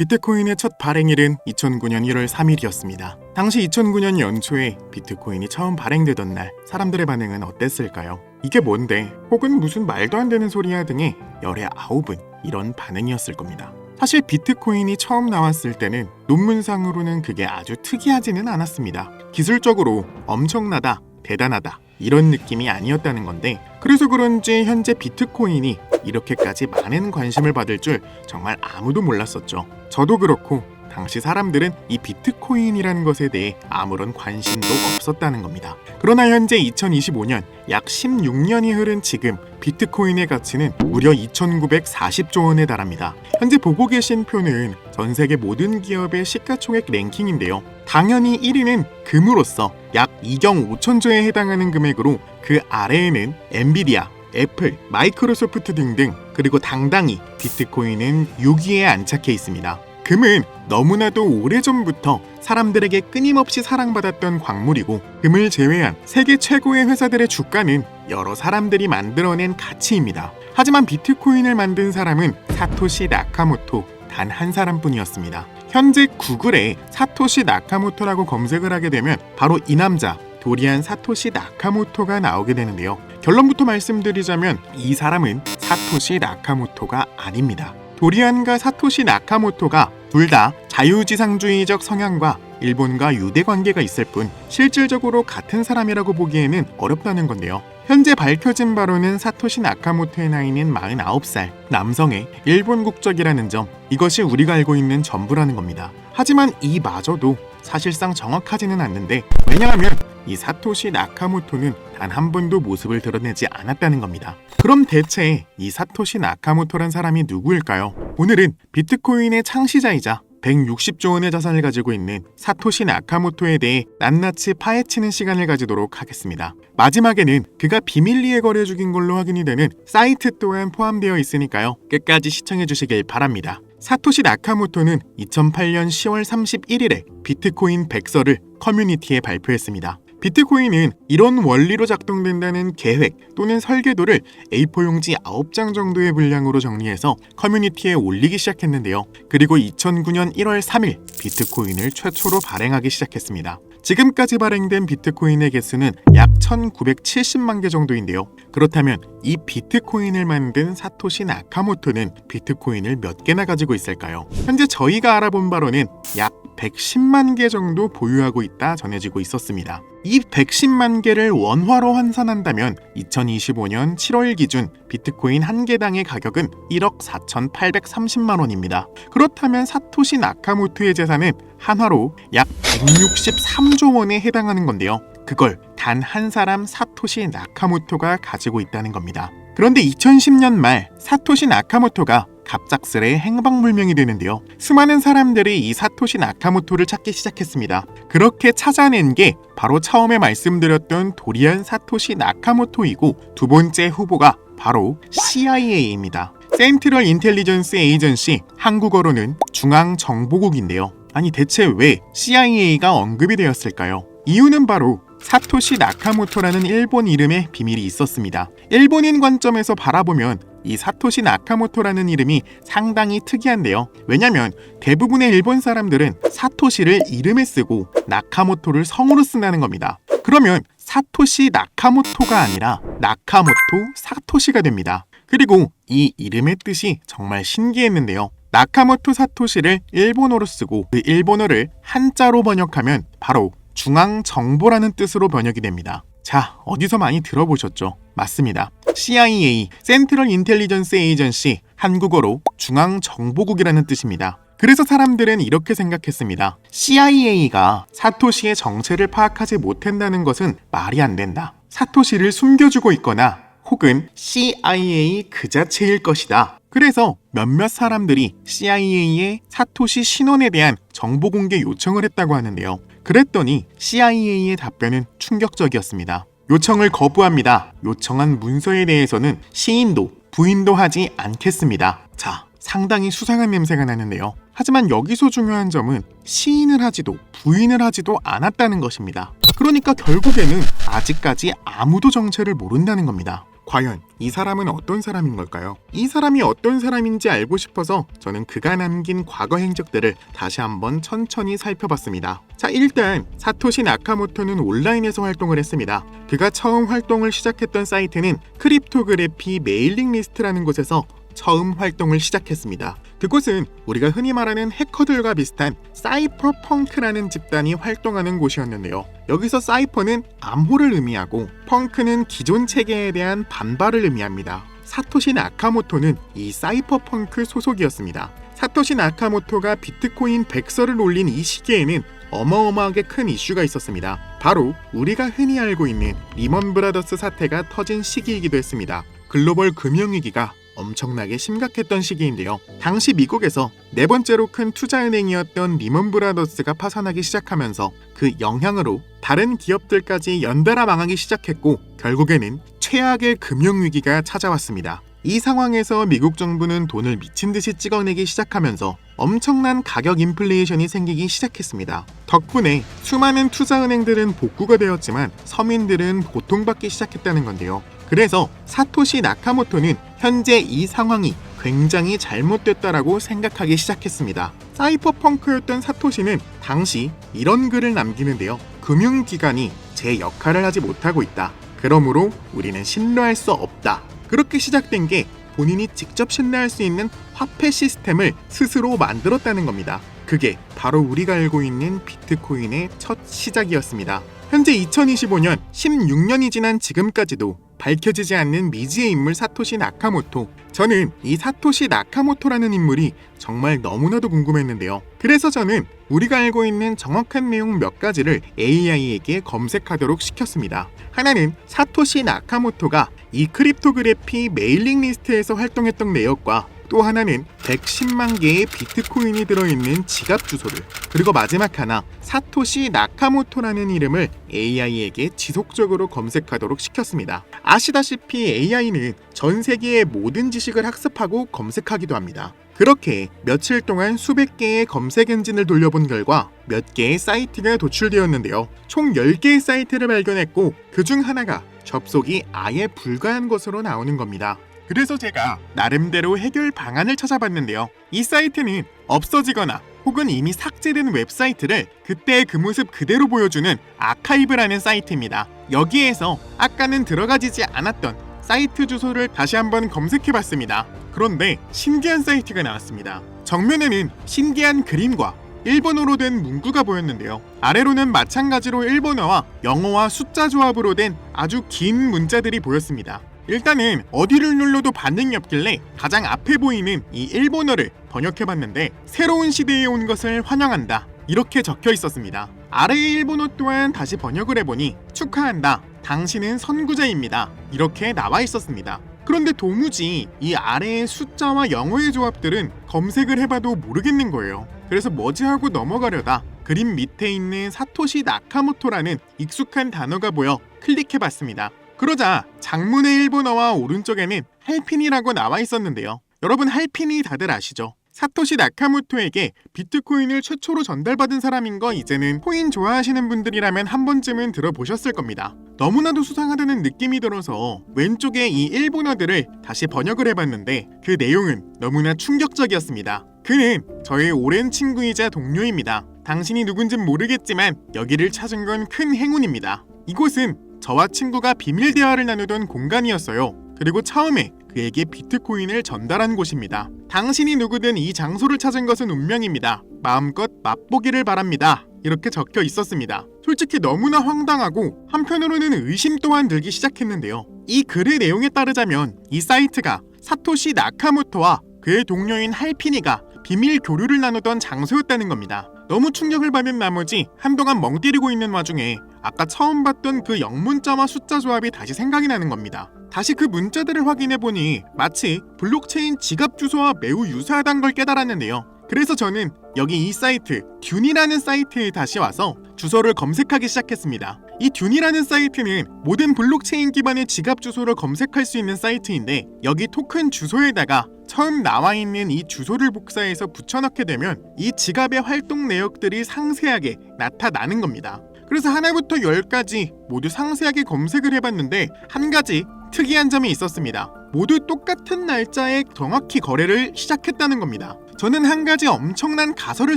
비트코인의 첫 발행일은 2009년 1월 3일이었습니다. 당시 2009년 연초에 비트코인이 처음 발행되던 날 사람들의 반응은 어땠을까요? 이게 뭔데? 혹은 무슨 말도 안 되는 소리야 등의 열의 아홉은 이런 반응이었을 겁니다. 사실 비트코인이 처음 나왔을 때는 논문상으로는 그게 아주 특이하지는 않았습니다. 기술적으로 엄청나다, 대단하다 이런 느낌이 아니었다는 건데, 그래서 그런지 현재 비트코인이 이렇게까지 많은 관심을 받을 줄 정말 아무도 몰랐었죠. 저도 그렇고 당시 사람들은 이 비트코인이라는 것에 대해 아무런 관심도 없었다는 겁니다. 그러나 현재 2025년 약 16년이 흐른 지금 비트코인의 가치는 무려 2,940조 원에 달합니다. 현재 보고 계신 표는 전 세계 모든 기업의 시가총액 랭킹인데요. 당연히 1위는 금으로서 약 2경 5천조에 해당하는 금액으로 그 아래에는 엔비디아, 애플, 마이크로소프트 등등, 그리고 당당히 비트코인은 6위에 안착해 있습니다. 금은 너무나도 오래전부터 사람들에게 끊임없이 사랑받았던 광물이고, 금을 제외한 세계 최고의 회사들의 주가는 여러 사람들이 만들어낸 가치입니다. 하지만 비트코인을 만든 사람은 사토시 나카모토 단 한 사람뿐이었습니다. 현재 구글에 사토시 나카모토라고 검색을 하게 되면 바로 이 남자 도리안 사토시 나카모토가 나오게 되는데요. 결론부터 말씀드리자면 이 사람은 사토시 나카모토가 아닙니다. 도리안과 사토시 나카모토가 둘 다 자유지상주의적 성향과 일본과 유대 관계가 있을 뿐 실질적으로 같은 사람이라고 보기에는 어렵다는 건데요. 현재 밝혀진 바로는 사토시 나카모토의 나이는 49살, 남성의 일본 국적이라는 점, 이것이 우리가 알고 있는 전부라는 겁니다. 하지만 이마저도 사실상 정확하지는 않는데, 왜냐하면 이 사토시 나카모토는 단 한 번도 모습을 드러내지 않았다는 겁니다. 그럼 대체 이 사토시 나카모토란 사람이 누구일까요? 오늘은 비트코인의 창시자이자 160조 원의 자산을 가지고 있는 사토시 나카모토에 대해 낱낱이 파헤치는 시간을 가지도록 하겠습니다. 마지막에는 그가 비밀리에 거래 중인 걸로 확인이 되는 사이트 또한 포함되어 있으니까요. 끝까지 시청해 주시길 바랍니다. 사토시 나카모토는 2008년 10월 31일에 비트코인 100서를 커뮤니티에 발표했습니다. 비트코인은 이런 원리로 작동된다는 계획 또는 설계도를 A4 용지 9장 정도의 분량으로 정리해서 커뮤니티에 올리기 시작했는데요. 그리고 2009년 1월 3일 비트코인을 최초로 발행하기 시작했습니다. 지금까지 발행된 비트코인의 개수는 약 1970만 개 정도인데요. 그렇다면 이 비트코인을 만든 사토시 나카모토는 비트코인을 몇 개나 가지고 있을까요? 현재 저희가 알아본 바로는 약 110만 개 정도 보유하고 있다 전해지고 있었습니다. 이 110만 개를 원화로 환산한다면 2025년 7월 기준 비트코인 한 개당의 가격은 1억 4,830만 원입니다. 그렇다면 사토시 나카모토의 재산은 한화로 약 163조 원에 해당하는 건데요. 그걸 단 한 사람 사토시 나카모토가 가지고 있다는 겁니다. 그런데 2010년 말 사토시 나카모토가 갑작스레 행방불명이 되는데요. 수많은 사람들이 이 사토시 나카모토를 찾기 시작했습니다. 그렇게 찾아낸 게 바로 처음에 말씀드렸던 도리안 사토시 나카모토이고, 두 번째 후보가 바로 CIA입니다. 센트럴 인텔리전스 에이전시, 한국어로는 중앙정보국인데요. 아니 대체 왜 CIA가 언급이 되었을까요? 이유는 바로 사토시 나카모토라는 일본 이름에 비밀이 있었습니다. 일본인 관점에서 바라보면 이 사토시 나카모토라는 이름이 상당히 특이한데요. 왜냐면 대부분의 일본 사람들은 사토시를 이름에 쓰고 나카모토를 성으로 쓴다는 겁니다. 그러면 사토시 나카모토가 아니라 나카모토 사토시가 됩니다. 그리고 이 이름의 뜻이 정말 신기했는데요. 나카모토 사토시를 일본어로 쓰고 그 일본어를 한자로 번역하면 바로 중앙정보라는 뜻으로 번역이 됩니다. 자, 어디서 많이 들어보셨죠? 맞습니다. CIA, 센트럴 인텔리전스 에이전시, 한국어로 중앙정보국이라는 뜻입니다. 그래서 사람들은 이렇게 생각했습니다. CIA가 사토시의 정체를 파악하지 못한다는 것은 말이 안 된다. 사토시를 숨겨주고 있거나 혹은 CIA 그 자체일 것이다. 그래서 몇몇 사람들이 CIA의 사토시 신원에 대한 정보 공개 요청을 했다고 하는데요. 그랬더니 CIA의 답변은 충격적이었습니다. 요청을 거부합니다. 요청한 문서에 대해서는 시인도, 부인도 하지 않겠습니다. 자, 상당히 수상한 냄새가 나는데요. 하지만 여기서 중요한 점은 시인을 하지도 부인을 하지도 않았다는 것입니다. 그러니까 결국에는 아직까지 아무도 정체를 모른다는 겁니다. 과연 이 사람은 어떤 사람인 걸까요? 이 사람이 어떤 사람인지 알고 싶어서 저는 그가 남긴 과거 행적들을 다시 한번 천천히 살펴봤습니다. 자, 일단 사토시 나카모토는 온라인에서 활동을 했습니다. 그가 처음 활동을 시작했던 사이트는 크립토그래피 메일링 리스트라는 곳에서 처음 활동을 시작했습니다. 그곳은 우리가 흔히 말하는 해커들과 비슷한 사이퍼펑크라는 집단이 활동하는 곳이었는데요. 여기서 사이퍼는 암호를 의미하고 펑크는 기존 체계에 대한 반발을 의미합니다. 사토시 나카모토는 이 사이퍼펑크 소속이었습니다. 사토시 나카모토가 비트코인 100설을 올린 이 시기에는 어마어마하게 큰 이슈가 있었습니다. 바로 우리가 흔히 알고 있는 리먼 브라더스 사태가 터진 시기이기도 했습니다. 글로벌 금융위기가 엄청나게 심각했던 시기인데요. 당시 미국에서 네 번째로 큰 투자은행이었던 리먼 브라더스가 파산하기 시작하면서 그 영향으로 다른 기업들까지 연달아 망하기 시작했고 결국에는 최악의 금융위기가 찾아왔습니다. 이 상황에서 미국 정부는 돈을 미친 듯이 찍어내기 시작하면서 엄청난 가격 인플레이션이 생기기 시작했습니다. 덕분에 수많은 투자은행들은 복구가 되었지만 서민들은 고통받기 시작했다는 건데요. 그래서 사토시 나카모토는 현재 이 상황이 굉장히 잘못됐다라고 생각하기 시작했습니다. 사이퍼펑크였던 사토시는 당시 이런 글을 남기는데요. 금융기관이 제 역할을 하지 못하고 있다. 그러므로 우리는 신뢰할 수 없다. 그렇게 시작된 게 본인이 직접 신뢰할 수 있는 화폐 시스템을 스스로 만들었다는 겁니다. 그게 바로 우리가 알고 있는 비트코인의 첫 시작이었습니다. 현재 2025년 16년이 지난 지금까지도 밝혀지지 않는 미지의 인물 사토시 나카모토. 저는 이 사토시 나카모토라는 인물이 정말 너무나도 궁금했는데요. 그래서 저는 우리가 알고 있는 정확한 내용 몇 가지를 AI에게 검색하도록 시켰습니다. 하나는 사토시 나카모토가 이 크립토그래피 메일링 리스트에서 활동했던 내역과 또 하나는 110만 개의 비트코인이 들어있는 지갑 주소를, 그리고 마지막 하나 사토시 나카모토라는 이름을 AI에게 지속적으로 검색하도록 시켰습니다. 아시다시피 AI는 전 세계의 모든 지식을 학습하고 검색하기도 합니다. 그렇게 며칠 동안 수백 개의 검색 엔진을 돌려본 결과 몇 개의 사이트가 도출되었는데요. 총 10개의 사이트를 발견했고 그 중 하나가 접속이 아예 불가한 것으로 나오는 겁니다. 그래서 제가 나름대로 해결 방안을 찾아봤는데요. 이 사이트는 없어지거나 혹은 이미 삭제된 웹사이트를 그때의 그 모습 그대로 보여주는 아카이브라는 사이트입니다. 여기에서 아까는 들어가지지 않았던 사이트 주소를 다시 한번 검색해봤습니다. 그런데 신기한 사이트가 나왔습니다. 정면에는 신기한 그림과 일본어로 된 문구가 보였는데요. 아래로는 마찬가지로 일본어와 영어와 숫자 조합으로 된 아주 긴 문자들이 보였습니다. 일단은 어디를 눌러도 반응이 없길래 가장 앞에 보이는 이 일본어를 번역해봤는데 새로운 시대에 온 것을 환영한다 이렇게 적혀 있었습니다. 아래의 일본어 또한 다시 번역을 해보니 축하한다, 당신은 선구자입니다 이렇게 나와 있었습니다. 그런데 도무지 이 아래의 숫자와 영어의 조합들은 검색을 해봐도 모르겠는 거예요. 그래서 뭐지 하고 넘어가려다 그림 밑에 있는 사토시 나카모토라는 익숙한 단어가 보여 클릭해봤습니다. 그러자 장문의 일본어와 오른쪽에는 할핀이라고 나와 있었는데요. 여러분 할핀이 다들 아시죠? 사토시 나카모토에게 비트코인을 최초로 전달받은 사람인 거 이제는 코인 좋아하시는 분들이라면 한 번쯤은 들어보셨을 겁니다. 너무나도 수상하다는 느낌이 들어서 왼쪽에 이 일본어들을 다시 번역을 해봤는데 그 내용은 너무나 충격적이었습니다. 그는 저의 오랜 친구이자 동료입니다. 당신이 누군진 모르겠지만 여기를 찾은 건 큰 행운입니다. 이곳은 저와 친구가 비밀 대화를 나누던 공간이었어요. 그리고 처음에 그에게 비트코인을 전달한 곳입니다. 당신이 누구든 이 장소를 찾은 것은 운명입니다. 마음껏 맛보기를 바랍니다. 이렇게 적혀 있었습니다. 솔직히 너무나 황당하고 한편으로는 의심 또한 들기 시작했는데요. 이 글의 내용에 따르자면 이 사이트가 사토시 나카모토와 그의 동료인 할피니가 비밀 교류를 나누던 장소였다는 겁니다. 너무 충격을 받은 나머지 한동안 멍 때리고 있는 와중에 아까 처음 봤던 그 영문자와 숫자 조합이 다시 생각이 나는 겁니다. 다시 그 문자들을 확인해보니 마치 블록체인 지갑 주소와 매우 유사하다는 걸 깨달았는데요. 그래서 저는 여기 이 사이트 듄이라는 사이트에 다시 와서 주소를 검색하기 시작했습니다. 이 듄이라는 사이트는 모든 블록체인 기반의 지갑 주소를 검색할 수 있는 사이트인데 여기 토큰 주소에다가 처음 나와 있는 이 주소를 복사해서 붙여넣게 되면 이 지갑의 활동 내역들이 상세하게 나타나는 겁니다. 그래서 하나부터 10까지 모두 상세하게 검색을 해봤는데 한 가지 특이한 점이 있었습니다. 모두 똑같은 날짜에 정확히 거래를 시작했다는 겁니다. 저는 한 가지 엄청난 가설을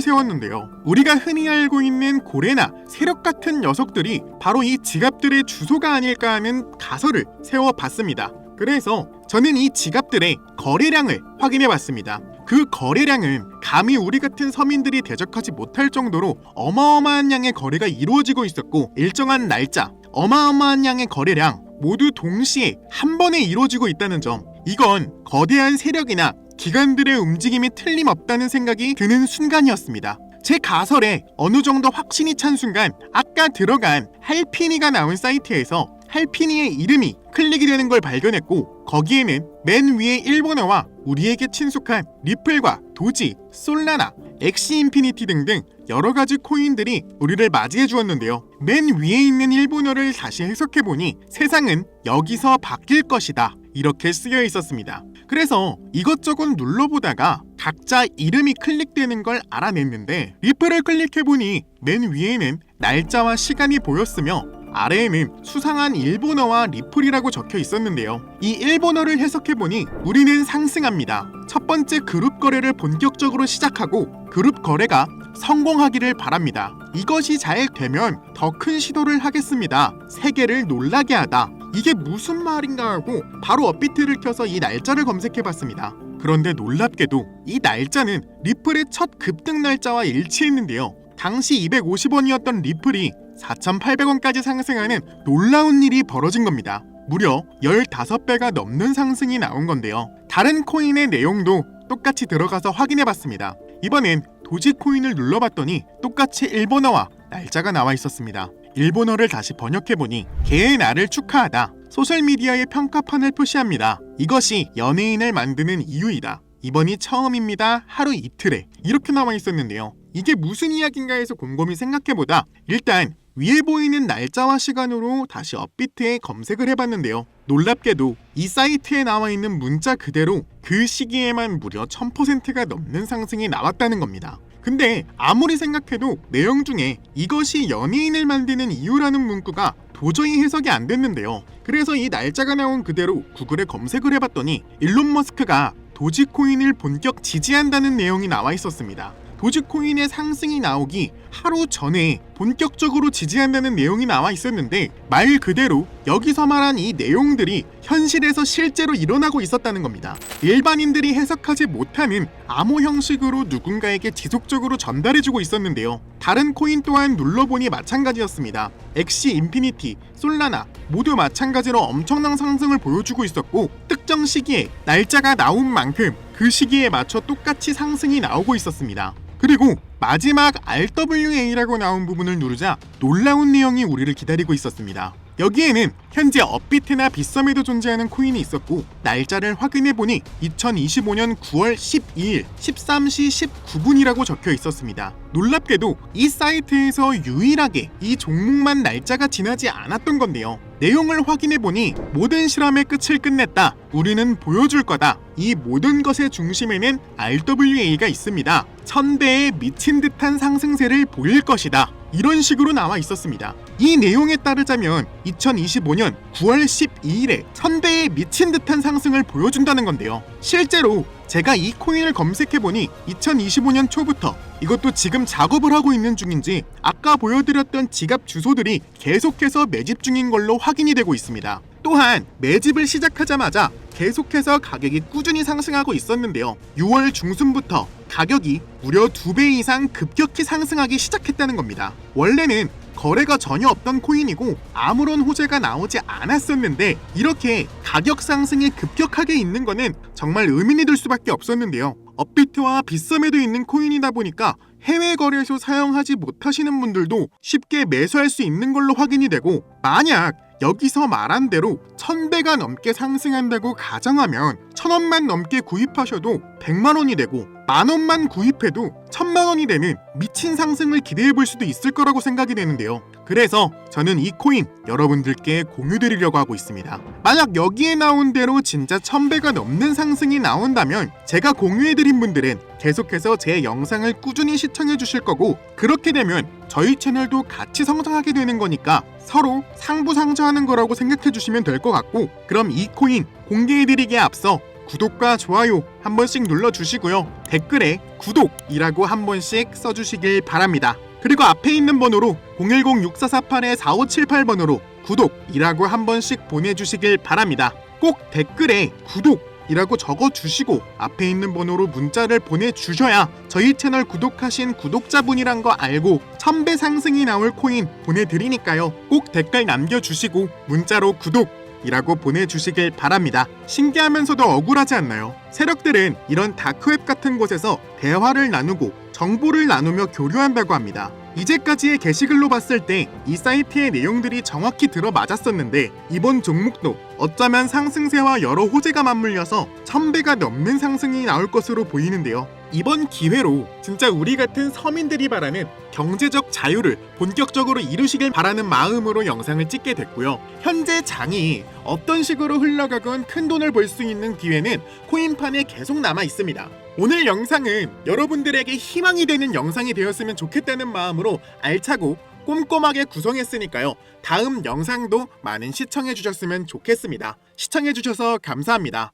세웠는데요. 우리가 흔히 알고 있는 고래나 세력 같은 녀석들이 바로 이 지갑들의 주소가 아닐까 하는 가설을 세워봤습니다. 그래서 저는 이 지갑들의 거래량을 확인해봤습니다. 그 거래량은 감히 우리 같은 서민들이 대적하지 못할 정도로 어마어마한 양의 거래가 이루어지고 있었고, 일정한 날짜, 어마어마한 양의 거래량 모두 동시에 한 번에 이루어지고 있다는 점, 이건 거대한 세력이나 기관들의 움직임이 틀림없다는 생각이 드는 순간이었습니다. 제 가설에 어느 정도 확신이 찬 순간 아까 들어간 할피니가 나온 사이트에서 할피니의 이름이 클릭이 되는 걸 발견했고, 거기에는 맨 위에 일본어와 우리에게 친숙한 리플과 도지, 솔라나, 엑시 인피니티 등등 여러가지 코인들이 우리를 맞이해 주었는데요. 맨 위에 있는 일본어를 다시 해석해보니 세상은 여기서 바뀔 것이다, 이렇게 쓰여 있었습니다. 그래서 이것저것 눌러보다가 각자 이름이 클릭되는 걸 알아냈는데, 리플을 클릭해보니 맨 위에는 날짜와 시간이 보였으며 아래에는 수상한 일본어와 리플이라고 적혀 있었는데요. 이 일본어를 해석해보니 우리는 상승합니다. 첫 번째 그룹 거래를 본격적으로 시작하고 그룹 거래가 성공하기를 바랍니다. 이것이 잘 되면 더 큰 시도를 하겠습니다. 세계를 놀라게 하다. 이게 무슨 말인가 하고 바로 업비트를 켜서 이 날짜를 검색해봤습니다. 그런데 놀랍게도 이 날짜는 리플의 첫 급등 날짜와 일치했는데요. 당시 250원이었던 리플이 4,800원까지 상승하는 놀라운 일이 벌어진 겁니다. 무려 15배가 넘는 상승이 나온 건데요. 다른 코인의 내용도 똑같이 들어가서 확인해봤습니다. 이번엔 도지코인을 눌러봤더니 똑같이 일본어와 날짜가 나와 있었습니다. 일본어를 다시 번역해보니 개의 날을 축하하다. 소셜미디어의 평가판을 표시합니다. 이것이 연예인을 만드는 이유이다. 이번이 처음입니다. 하루 이틀에. 이렇게 나와 있었는데요. 이게 무슨 이야기인가 해서 곰곰이 생각해보다 일단 위에 보이는 날짜와 시간으로 다시 업비트에 검색을 해봤는데요. 놀랍게도 이 사이트에 나와 있는 문자 그대로 그 시기에만 무려 1000%가 넘는 상승이 나왔다는 겁니다. 근데 아무리 생각해도 내용 중에 이것이 연예인을 만드는 이유라는 문구가 도저히 해석이 안 됐는데요. 그래서 이 날짜가 나온 그대로 구글에 검색을 해봤더니 일론 머스크가 도지코인을 본격 지지한다는 내용이 나와 있었습니다. 도지코인의 상승이 나오기 하루 전에 본격적으로 지지한다는 내용이 나와 있었는데, 말 그대로 여기서 말한 이 내용들이 현실에서 실제로 일어나고 있었다는 겁니다. 일반인들이 해석하지 못하는 암호 형식으로 누군가에게 지속적으로 전달해주고 있었는데요. 다른 코인 또한 눌러보니 마찬가지였습니다. 엑시 인피니티, 솔라나 모두 마찬가지로 엄청난 상승을 보여주고 있었고, 특정 시기에 날짜가 나온 만큼 그 시기에 맞춰 똑같이 상승이 나오고 있었습니다. 그리고 마지막 RWA라고 나온 부분을 누르자 놀라운 내용이 우리를 기다리고 있었습니다. 여기에는 현재 업비트나 빗썸에도 존재하는 코인이 있었고, 날짜를 확인해보니 2025년 9월 12일 13시 19분이라고 적혀 있었습니다. 놀랍게도 이 사이트에서 유일하게 이 종목만 날짜가 지나지 않았던 건데요. 내용을 확인해보니 모든 실험의 끝을 끝냈다. 우리는 보여줄 거다. 이 모든 것의 중심에는 RWA가 있습니다. 1000배의 미친 듯한 상승세를 보일 것이다. 이런 식으로 나와 있었습니다. 이 내용에 따르자면 2025년 9월 12일에 1000배의 미친 듯한 상승을 보여준다는 건데요. 실제로 제가 이 코인을 검색해보니 2025년 초부터, 이것도 지금 작업을 하고 있는 중인지 아까 보여드렸던 지갑 주소들이 계속해서 매집 중인 걸로 확인이 되고 있습니다. 또한 매집을 시작하자마자 계속해서 가격이 꾸준히 상승하고 있었는데요. 6월 중순부터 가격이 무려 2배 이상 급격히 상승하기 시작했다는 겁니다. 원래는 거래가 전혀 없던 코인이고 아무런 호재가 나오지 않았었는데, 이렇게 가격 상승이 급격하게 있는 거는 정말 의문이 들 수밖에 없었는데요. 업비트와 빗썸에도 있는 코인이다 보니까 해외 거래소 사용하지 못하시는 분들도 쉽게 매수할 수 있는 걸로 확인이 되고, 만약 여기서 말한 대로 1000배가 넘게 상승한다고 가정하면 1000원만 넘게 구입하셔도 100만 원이 되고, 10,000원만 구입해도 1,000,000원이 되는 미친 상승을 기대해 볼 수도 있을 거라고 생각이 되는데요. 그래서 저는 이 코인 여러분들께 공유드리려고 하고 있습니다. 만약 여기에 나온 대로 진짜 1000배가 넘는 상승이 나온다면 제가 공유해드린 분들은 계속해서 제 영상을 꾸준히 시청해 주실 거고, 그렇게 되면 저희 채널도 같이 성장하게 되는 거니까 서로 상부상조하는 거라고 생각해 주시면 될 것 같고, 그럼 이 코인 공개해드리기에 앞서 구독과 좋아요 한 번씩 눌러주시고요. 댓글에 구독이라고 한 번씩 써주시길 바랍니다. 그리고 앞에 있는 번호로 010-6448-4578번으로 구독이라고 한 번씩 보내주시길 바랍니다. 꼭 댓글에 구독이라고 적어주시고 앞에 있는 번호로 문자를 보내주셔야 저희 채널 구독하신 구독자분이란 거 알고 1000배 상승이 나올 코인 보내드리니까요. 꼭 댓글 남겨주시고 문자로 구독이라고 보내주시길 바랍니다. 신기하면서도 억울하지 않나요? 세력들은 이런 다크웹 같은 곳에서 대화를 나누고 정보를 나누며 교류한다고 합니다. 이제까지의 게시글로 봤을 때 이 사이트의 내용들이 정확히 들어맞았었는데, 이번 종목도 어쩌면 상승세와 여러 호재가 맞물려서 1000배가 넘는 상승이 나올 것으로 보이는데요. 이번 기회로 진짜 우리 같은 서민들이 바라는 경제적 자유를 본격적으로 이루시길 바라는 마음으로 영상을 찍게 됐고요. 현재 장이 어떤 식으로 흘러가건 큰 돈을 벌 수 있는 기회는 코인판에 계속 남아 있습니다. 오늘 영상은 여러분들에게 희망이 되는 영상이 되었으면 좋겠다는 마음으로 알차고 꼼꼼하게 구성했으니까요. 다음 영상도 많은 시청해 주셨으면 좋겠습니다. 시청해 주셔서 감사합니다.